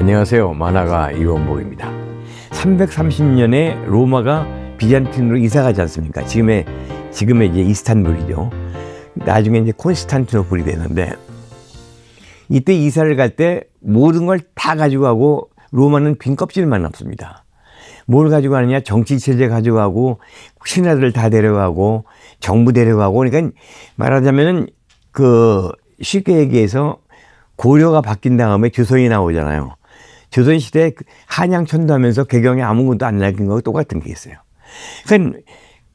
안녕하세요. 만화가 이원복입니다. 330년에 로마가 비잔틴으로 이사가지 않습니까? 지금의 이제 이스탄불이죠. 나중에 이제 콘스탄티노플이 되는데, 이때 이사를 갈 때 모든 걸 다 가지고 가고 로마는 빈 껍질만 남습니다. 뭘 가지고 가느냐? 정치체제 가져가고 신하들 다 데려가고 정부 데려가고. 그러니까 말하자면은 쉽게 얘기해서 고려가 바뀐 다음에 조선이 나오잖아요. 조선시대 한양천도 하면서 개경에 아무것도 안 남긴 거하고 똑같은 게 있어요. 그러니까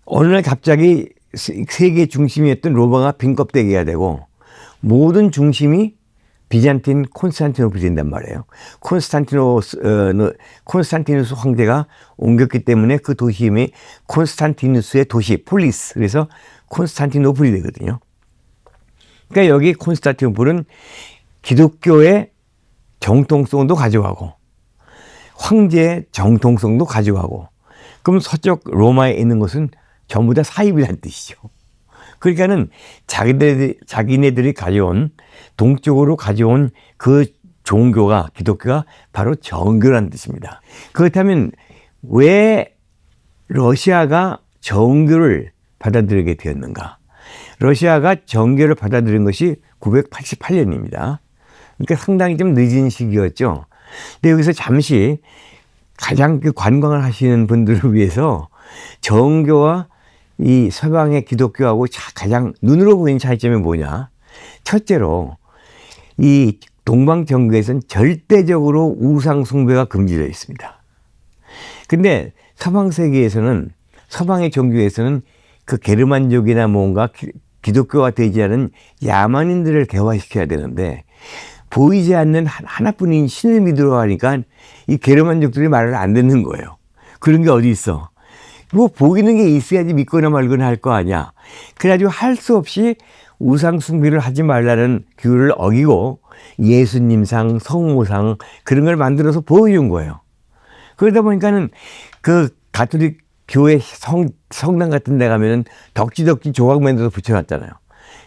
어느 날 갑자기 세계 중심이었던 로마가 빈 껍데기가 되고 모든 중심이 비잔틴 콘스탄티노플이 된단 말이에요. 콘스탄티누스 황제가 옮겼기 때문에 그 도시 이름이 콘스탄티누스의 도시, 폴리스. 그래서 콘스탄티노플이 되거든요. 그러니까 여기 콘스탄티노플은 기독교의 정통성도 가져가고 황제의 정통성도 가져가고, 그럼 서쪽 로마에 있는 것은 전부 다 사입이라는 뜻이죠. 그러니까는 자기네들이 가져온, 동쪽으로 가져온 그 종교가, 기독교가 바로 정교라는 뜻입니다. 그렇다면 왜 러시아가 정교를 받아들이게 되었는가? 러시아가 정교를 받아들인 것이 988년입니다. 그러니까 상당히 좀 늦은 시기였죠. 근데 여기서 잠시 가장 관광을 하시는 분들을 위해서 정교와 이 서방의 기독교하고 가장 눈으로 보이는 차이점이 뭐냐? 첫째로 이 동방정교에서는 절대적으로 우상 숭배가 금지되어 있습니다. 근데 서방 세계에서는, 서방의 종교에서는 그 게르만족이나 뭔가 기독교가 되지 않은 야만인들을 개화시켜야 되는데, 보이지 않는 하나뿐인 신을 믿으러 하니까 이 게르만족들이 말을 안 듣는 거예요. 그런 게 어디 있어? 뭐 보이는 게 있어야지 믿거나 말거나 할 거 아니야. 그래가지고 할 수 없이 우상 숭배를 하지 말라는 규율을 어기고 예수님상, 성모상 그런 걸 만들어서 보여준 거예요. 그러다 보니까는 그 가톨릭 교회 성당 같은 데 가면은 덕지덕지 조각 만들어서 붙여놨잖아요.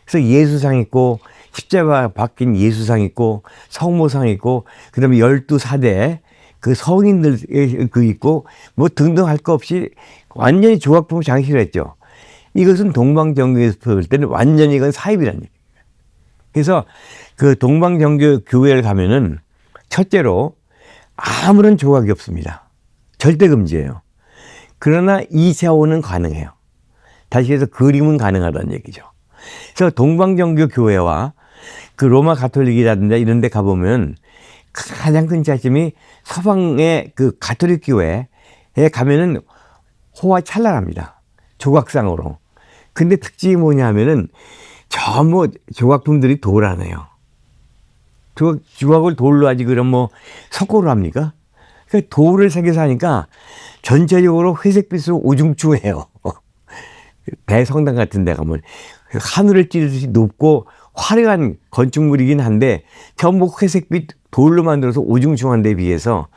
그래서 예수상 있고 십자가 박힌 예수상 있고 성모상 있고 그다음에 12사대 그 성인들 있고 뭐 등등 할 거 없이 완전히 조각품 장식을 했죠. 이것은 동방정교에서 볼 때는 완전히 이건 사입이라는 얘기예요. 그래서 그 동방정교 교회를 가면은 첫째로 아무런 조각이 없습니다. 절대 금지예요. 그러나 2차원은 가능해요. 다시 해서 그림은 가능하다는 얘기죠. 그래서 동방정교 교회와 그 로마 가톨릭이라든지 이런 데 가보면 가장 큰 차이점이 서방의 그 가톨릭 교회에 가면은 호화찬란합니다. 조각상으로. 근데 특징이 뭐냐 하면은 전부 조각품들이 도라네요. 조각을 돌로 하지 그럼 뭐 석고로 합니까? 그 돌을 새겨서 하니까 전체적으로 회색빛으로 우중충해요. 대성당 같은 데 가면 하늘을 찌르듯이 높고 화려한 건축물이긴 한데 전부 회색빛 돌로 만들어서 우중충한 데 비해서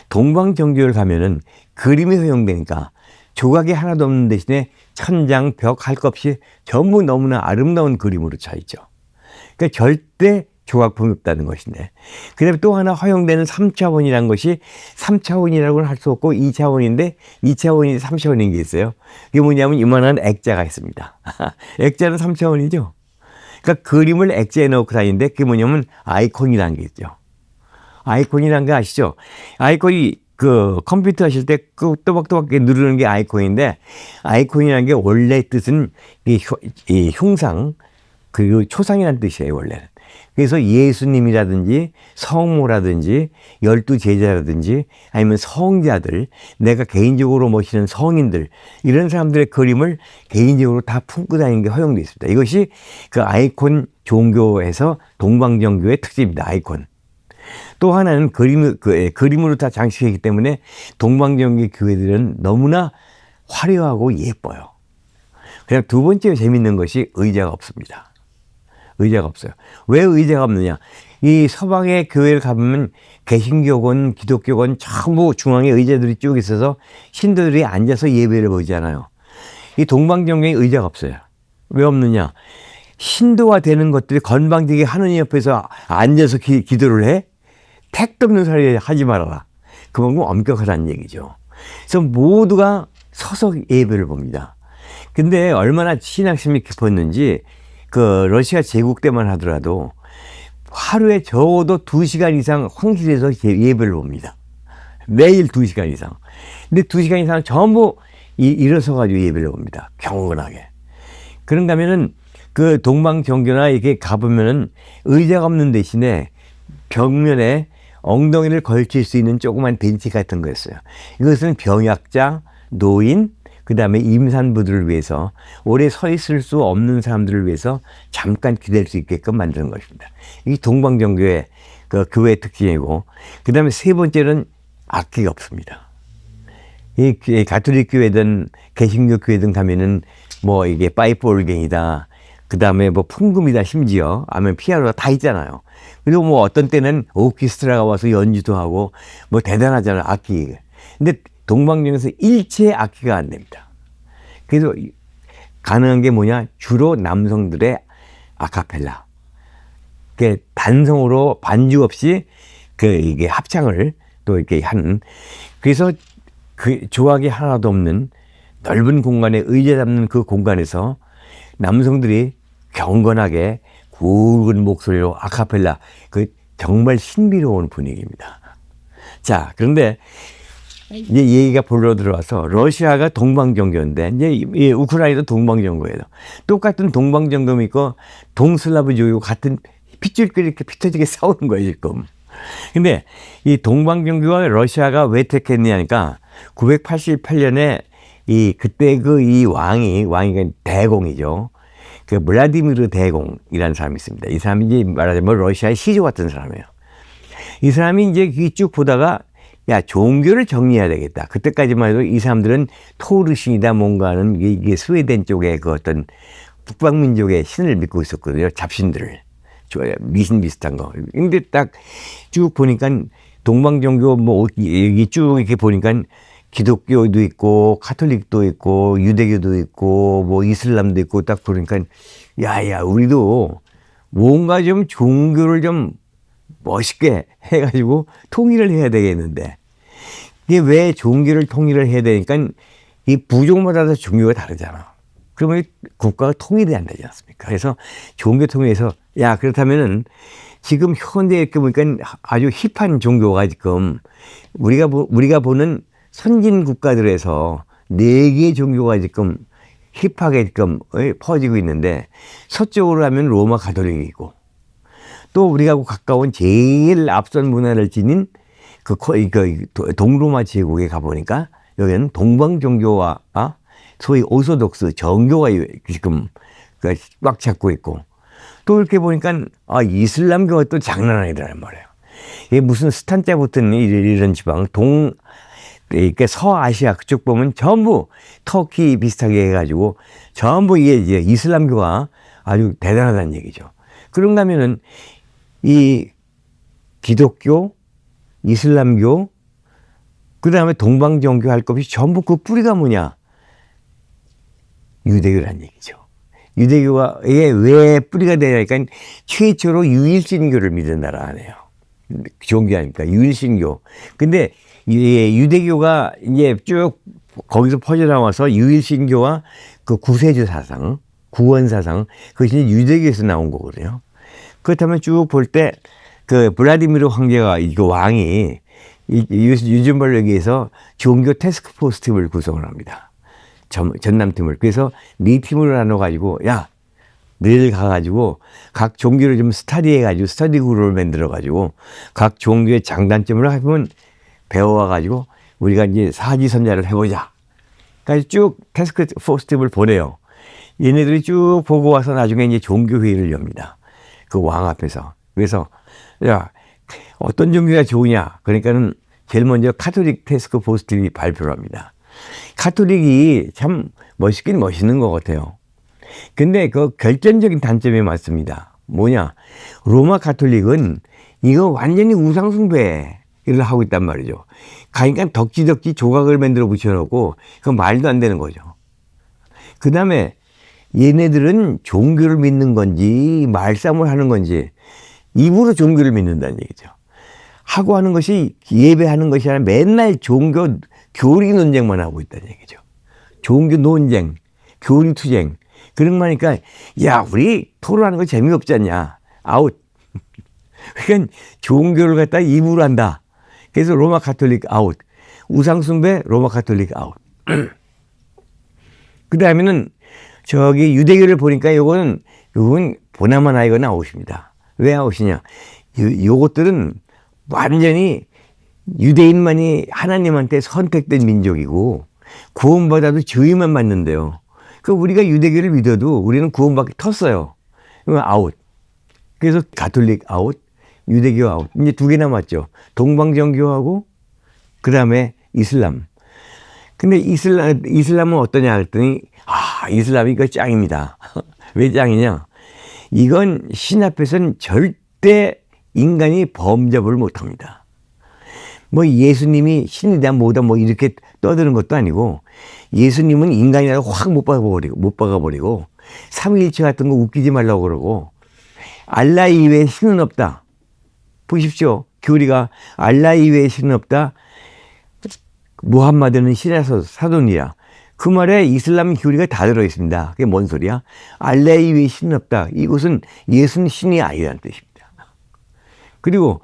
동방정교를 가면은 그림이 허용되니까 조각이 하나도 없는 대신에 천장, 벽 할 것 없이 전부 너무나 아름다운 그림으로 차 있죠. 그러니까 절대 조각품이 없다는 것인데, 그 다음에 또 하나 허용되는 3차원이라는 것이 3차원이라고는 할 수 없고 2차원인데 2차원이 3차원인 게 있어요. 그게 뭐냐면 이만한 액자가 있습니다. 액자는 3차원이죠. 그러니까 그림을 액자에 넣고 다니는데 그게 뭐냐면 아이콘이라는 게 있죠. 아이콘이라는 게 아시죠? 아이콘이 그 컴퓨터 하실 때 그 또박또박 누르는 게 아이콘인데, 아이콘이라는 게 원래 뜻은 이 흉상 그리고 초상이라는 뜻이에요, 원래는. 그래서 예수님이라든지 성모라든지 12제자라든지 아니면 성자들, 내가 개인적으로 모시는 성인들, 이런 사람들의 그림을 개인적으로 다 품고 다니는 게 허용되어 있습니다. 이것이 그 아이콘 종교에서 동방정교의 특징입니다. 아이콘. 또 하나는 그림으로 다 장식했기 때문에 동방정교 교회들은 너무나 화려하고 예뻐요. 그냥 두 번째 재밌는 것이 의자가 없습니다. 의자가 없어요. 왜 의자가 없느냐? 이 서방의 교회를 가보면 개신교건 기독교건 전부 중앙에 의자들이 쭉 있어서 신도들이 앉아서 예배를 보잖아요. 이 동방정교에 의자가 없어요. 왜 없느냐? 신도가 되는 것들이 건방지게 하느님 옆에서 앉아서 기도를 해? 택도 없는 소리 하지 말아라. 그만큼 엄격하다는 얘기죠. 그래서 모두가 서서 예배를 봅니다. 근데 얼마나 신앙심이 깊었는지 그 러시아 제국 때만 하더라도 하루에 적어도 2시간 이상 황실에서 예배를 봅니다. 매일 2시간 이상. 근데 2시간 이상 전부 일어서가지고 예배를 봅니다. 경건하게. 그런가 하면은 그 동방정교나 이렇게 가보면은 의자가 없는 대신에 벽면에 엉덩이를 걸칠 수 있는 조그만 벤치 같은 거였어요. 이것은 병약자, 노인, 그 다음에 임산부들을 위해서 오래 서 있을 수 없는 사람들을 위해서 잠깐 기댈 수 있게끔 만드는 것입니다. 이게 동방정교의 그 교회 특징이고, 그 다음에 세 번째는 악기가 없습니다. 이 가톨릭 교회든 개신교 교회든 가면은 뭐 이게 파이프 올갱이다, 그 다음에 뭐 풍금이다, 심지어 아니면 피아노가 다 있잖아요. 그리고 뭐 어떤 때는 오케스트라가 와서 연주도 하고 뭐 대단하잖아요, 악기. 근데 동방정교에서 일체 악기가 안 됩니다. 그래서 가능한 게 뭐냐? 주로 남성들의 아카펠라. 그 단성으로 반주 없이 그 이게 합창을 또 이렇게 하는. 그래서 그 조각이 하나도 없는 넓은 공간에 의자 잡는 그 공간에서 남성들이 경건하게 굵은 목소리로 아카펠라, 그 정말 신비로운 분위기입니다. 자, 그런데 이제 얘기가 볼로 들어와서 러시아가 동방정교인데 이제 우크라이나도 동방정교예요. 똑같은 동방정교 있고 동슬라브족이고 같은 핏줄끼리 이렇게 피 터지게 싸우는 거예요 지금. 근데 이 동방정교와 러시아가 왜 택했냐니까 988년에 그때 이 왕이 대공이죠. 그 블라디미르 대공이라는 사람이 있습니다. 이 사람이 이제 말하자면 러시아의 시조 같은 사람이에요. 이 사람이 이제 쭉 보다가 야, 종교를 정리해야 되겠다. 그때까지만 해도 이 사람들은 토르신이다 뭔가 하는 이게 스웨덴 쪽의 그 어떤 북방민족의 신을 믿고 있었거든요. 잡신들을. 미신 비슷한 거. 근데 딱 쭉 보니까 동방종교 뭐 여기 쭉 이렇게 보니까 기독교도 있고 카톨릭도 있고 유대교도 있고 뭐 이슬람도 있고 딱 보니까 야야 우리도 뭔가 좀 종교를 좀 멋있게 해가지고 통일을 해야 되겠는데, 이게 왜 종교를 통일을 해야 되니까 이 부족마다 종교가 다르잖아. 그러면 국가가 통일이 안 되지 않습니까? 그래서 종교 통일해서 야 그렇다면은 지금 현대에 이렇게 보니까 아주 힙한 종교가 지금 우리가 보는 선진 국가들에서 4개의 종교가 지금 힙하게 지금 퍼지고 있는데, 서쪽으로 하면 로마 가톨릭이고, 또 우리가 가까운 제일 앞선 문화를 지닌 그 동로마 제국에 가보니까 여기는 동방종교와 소위 오소독스 정교가 지금 꽉 잡고 있고, 또 이렇게 보니까 이슬람교가 또 장난 아니더란 말이에요. 이게 무슨 스탄자 붙은 이런 지방 이렇게 서아시아 그쪽 보면 전부 터키 비슷하게 해가지고 전부 이게 이제 이슬람교가 아주 대단하다는 얘기죠. 그런가 하면은 이 기독교, 이슬람교, 그 다음에 동방정교 할 것 없이 전부 그 뿌리가 뭐냐? 유대교란 얘기죠. 유대교가 이게 왜 뿌리가 되냐니까 최초로 유일신교를 믿은 나라 아니에요. 종교 아닙니까? 유일신교. 근데 유대교가 이제 쭉 거기서 퍼져나와서 유일신교와 그 구세주 사상, 구원 사상, 그것이 유대교에서 나온 거거든요. 그렇다면 쭉 볼 때 그 블라디미르 황제가 이거 왕이 유전벌레기에서 종교 태스크포스 팀을 구성을 합니다. 전남팀을. 그래서 4팀으로 나눠가지고 야 너희들 가가지고 각 종교를 좀 스터디해가지고 스터디 그룹을 만들어가지고 각 종교의 장단점을 한번 배워와가지고 우리가 이제 사지선자를 해보자. 그러니까 쭉 태스크포스 팀을 보내요. 얘네들이 쭉 보고 와서 나중에 이제 종교회의를 엽니다. 그 왕 앞에서. 그래서 야 어떤 종교가 좋으냐. 그러니까는 제일 먼저 카톨릭 태스크포스 팀이 발표를 합니다. 카톨릭이 참 멋있긴 멋있는 것 같아요. 근데 그 결정적인 단점이 맞습니다. 뭐냐? 로마 카톨릭은 이거 완전히 우상숭배를 하고 있단 말이죠. 그러니까 덕지덕지 조각을 만들어 붙여놓고 그건 말도 안 되는 거죠. 그 다음에 얘네들은 종교를 믿는 건지 말싸움을 하는 건지 입으로 종교를 믿는다는 얘기죠. 하고 하는 것이 예배하는 것이 아니라 맨날 종교 교리 논쟁만 하고 있다는 얘기죠. 종교 논쟁, 교리 투쟁. 그런 거 하니까 야 우리 토론하는 거 재미없지 않냐. 아웃. 그러니까 종교를 갖다 입으로 한다. 그래서 로마 가톨릭 아웃. 우상숭배 로마 가톨릭 아웃. 그 다음에는 저기 유대교를 보니까 요건 보나마나 이건 아웃입니다. 왜 아웃이냐. 요것들은 완전히 유대인만이 하나님한테 선택된 민족이고 구원받아도 죄만 받는데요. 그 우리가 유대교를 믿어도 우리는 구원받기 텄어요. 그러면 아웃. 그래서 가톨릭 아웃, 유대교 아웃. 이제 두 개 남았죠. 동방정교하고 그 다음에 이슬람. 근데 이슬람은 어떠냐 했더니 이슬람이 이거 짱입니다. 왜 짱이냐? 이건 신 앞에서는 절대 인간이 범접을 못합니다. 뭐 예수님이 신이다 뭐다 뭐 이렇게 떠드는 것도 아니고 예수님은 인간이라고 확 못 박아버리고 삼위일체 같은 거 웃기지 말라고 그러고 알라 이외에 신은 없다. 보십시오. 교리가 알라 이외에 신은 없다. 무함마드는 신의 사돈이야. 그 말에 이슬람 교리가 다 들어있습니다. 그게 뭔 소리야? 알라 이외에 신은 없다. 이것은 예수는 신이 아니라는 뜻입니다. 그리고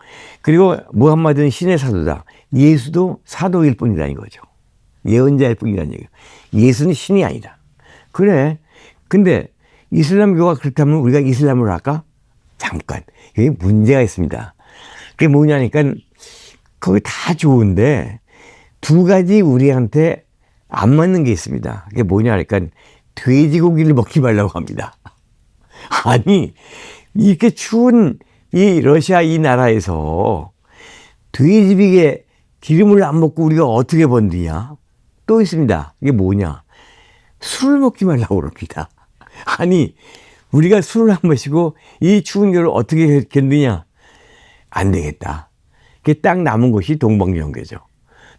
무함마드는 신의 사도다. 예수도 사도일 뿐이라는 거죠. 예언자일 뿐이라는 얘기예요. 예수는 신이 아니다. 그래. 근데 이슬람교가 그렇다면 우리가 이슬람을 할까? 잠깐. 여기 문제가 있습니다. 그게 뭐냐니까 그게 다 좋은데 두 가지 우리한테 안 맞는 게 있습니다. 그게 뭐냐니까 돼지고기를 먹지 말라고 합니다. 아니 이렇게 추운 이 러시아 이 나라에서 돼지비계 기름을 안 먹고 우리가 어떻게 번드냐? 또 있습니다. 이게 뭐냐? 술을 먹지 말라고 그럽니다. 아니 우리가 술을 안 마시고 이 추운 겨울을 어떻게 견디냐? 안 되겠다. 그게 딱 남은 것이 동방정교죠.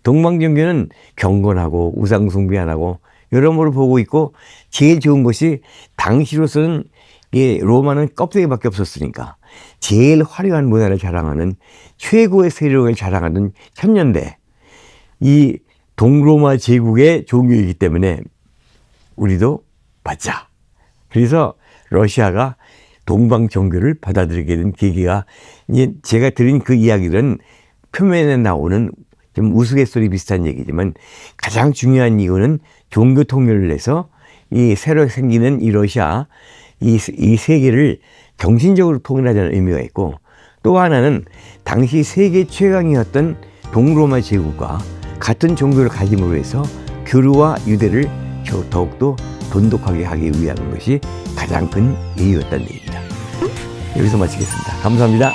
동방정교는 경건하고 우상숭배 안 하고 여러모로 보고 있고 제일 좋은 것이 당시로서는 로마는 껍데기밖에 없었으니까 제일 화려한 문화를 자랑하는 최고의 세력을 자랑하는 천년대 이 동로마 제국의 종교이기 때문에 우리도 받자. 그래서 러시아가 동방정교를 받아들이게 된 계기가 제가 드린 그 이야기는 표면에 나오는 좀 우스갯소리 비슷한 얘기지만 가장 중요한 이유는 종교 통일을 해서 이 새로 생기는 이 러시아 이 세계를 정신적으로 통일하자는 의미가 있고 또 하나는 당시 세계 최강이었던 동로마 제국과 같은 종교를 가짐으로 해서 교류와 유대를 더욱더 돈독하게 하기 위한 것이 가장 큰 이유였다는 얘기입니다. 여기서 마치겠습니다. 감사합니다.